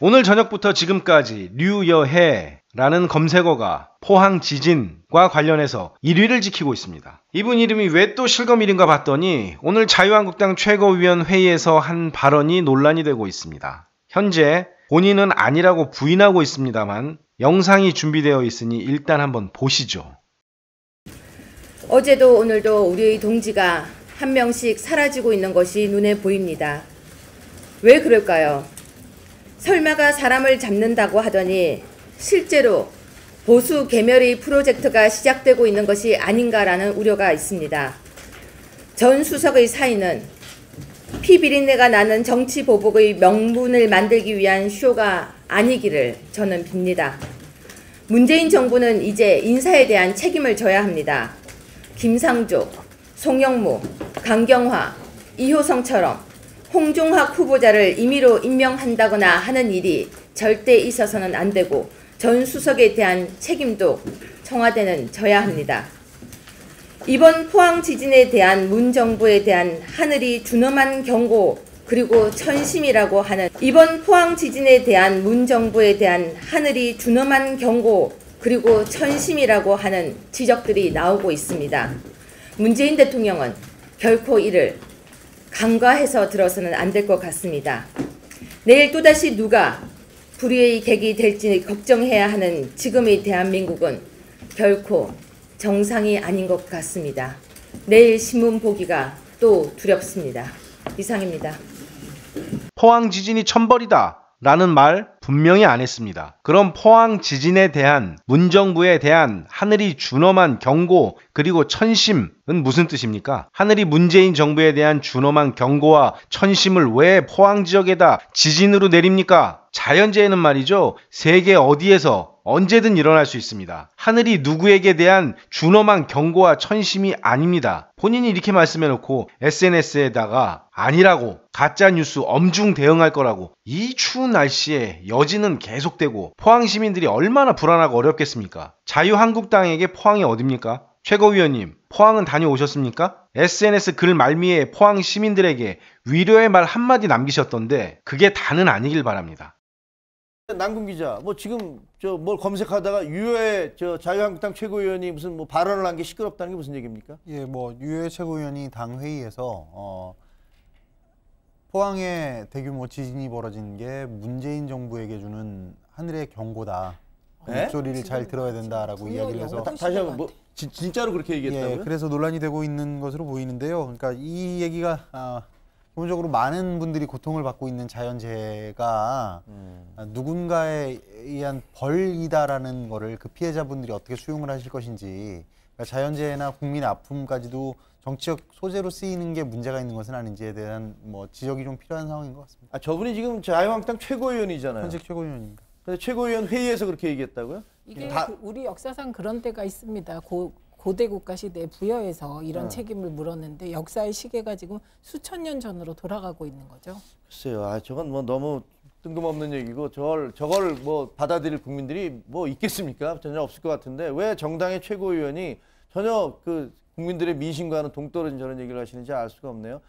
오늘 저녁부터 지금까지 류여해라는 검색어가 포항 지진과 관련해서 1위를 지키고 있습니다. 이분 이름이 왜 또 실검1인가 봤더니 오늘 자유한국당 최고위원 회의에서 한 발언이 논란이 되고 있습니다. 현재 본인은 아니라고 부인하고 있습니다만 영상이 준비되어 있으니 일단 한번 보시죠. 어제도 오늘도 우리의 동지가 한 명씩 사라지고 있는 것이 눈에 보입니다. 왜 그럴까요? 설마가 사람을 잡는다고 하더니 실제로 보수 개멸의 프로젝트가 시작되고 있는 것이 아닌가라는 우려가 있습니다. 전 수석의 사인은 피비린내가 나는 정치 보복의 명분을 만들기 위한 쇼가 아니기를 저는 빕니다. 문재인 정부는 이제 인사에 대한 책임을 져야 합니다. 김상조, 송영무, 강경화, 이효성처럼 홍종학 후보자를 임의로 임명한다거나 하는 일이 절대 있어서는 안 되고 전 수석에 대한 책임도 청와대는 져야 합니다. 이번 포항 지진에 대한 문 정부에 대한 하늘이 준엄한 경고 그리고 천심이라고 하는 이번 포항 지진에 대한 문 정부에 대한 하늘이 준엄한 경고 그리고 천심이라고 하는 지적들이 나오고 있습니다. 문재인 대통령은 결코 이를 간과해서 들어서는 안 될 것 같습니다. 내일 또다시 누가 불의의 객이 될지 걱정해야 하는 지금의 대한민국은 결코 정상이 아닌 것 같습니다. 내일 신문 보기가 또 두렵습니다. 이상입니다. 포항 지진이 천벌이다 라는 말 분명히 안 했습니다. 그럼 포항 지진에 대한 문정부에 대한 하늘이 준엄한 경고 그리고 천심은 무슨 뜻입니까? 하늘이 문재인 정부에 대한 준엄한 경고와 천심을 왜 포항 지역에다 지진으로 내립니까? 자연재해는 말이죠. 세계 어디에서 언제든 일어날 수 있습니다. 하늘이 누구에게 대한 준엄한 경고와 천심이 아닙니다. 본인이 이렇게 말씀해놓고 SNS에다가 아니라고 가짜뉴스 엄중 대응할 거라고 이 추운 날씨에 여진은 계속되고 포항 시민들이 얼마나 불안하고 어렵겠습니까? 자유한국당에게 포항이 어딥니까? 최고위원님, 포항은 다녀오셨습니까? SNS 글 말미에 포항 시민들에게 위로의 말 한마디 남기셨던데 그게 다는 아니길 바랍니다. 남궁 기자, 뭐 지금 뭘 검색하다가 유효의 자유한국당 최고위원이 무슨 뭐 발언을 한 게 시끄럽다는 게 무슨 얘기입니까? 예, 뭐 유효의 최고위원이 당 회의에서 포항에 대규모 지진이 벌어진 게 문재인 정부에게 주는 하늘의 경고다. 네? 목소리를 잘 들어야 된다라고 이야기를 해서 다시 한번 뭐 진짜로 그렇게 얘기했다고요? 예, 그래서 논란이 되고 있는 것으로 보이는데요. 그러니까 이 얘기가 기본적으로 많은 분들이 고통을 받고 있는 자연재해가 누군가에 의한 벌이다라는 거를 그 피해자분들이 어떻게 수용을 하실 것인지, 그러니까 자연재해나 국민의 아픔까지도 정치적 소재로 쓰이는 게 문제가 있는 것은 아닌지에 대한 뭐 지적이 좀 필요한 상황인 것 같습니다. 저분이 지금 자유한국당 최고위원이잖아요. 현직 최고위원입니다. 근데 최고위원 회의에서 그렇게 얘기했다고요? 이게 우리 역사상 그런 때가 있습니다. 고대 국가 시대에 부여해서 이런 책임을 물었는데 역사의 시계가 지금 수천 년 전으로 돌아가고 있는 거죠. 글쎄요, 저건 뭐 너무 뜬금없는 얘기고 저걸 뭐 받아들일 국민들이 뭐 있겠습니까? 전혀 없을 것 같은데 왜 정당의 최고위원이 전혀 그 국민들의 민심과는 동떨어진 저런 얘기를 하시는지 알 수가 없네요.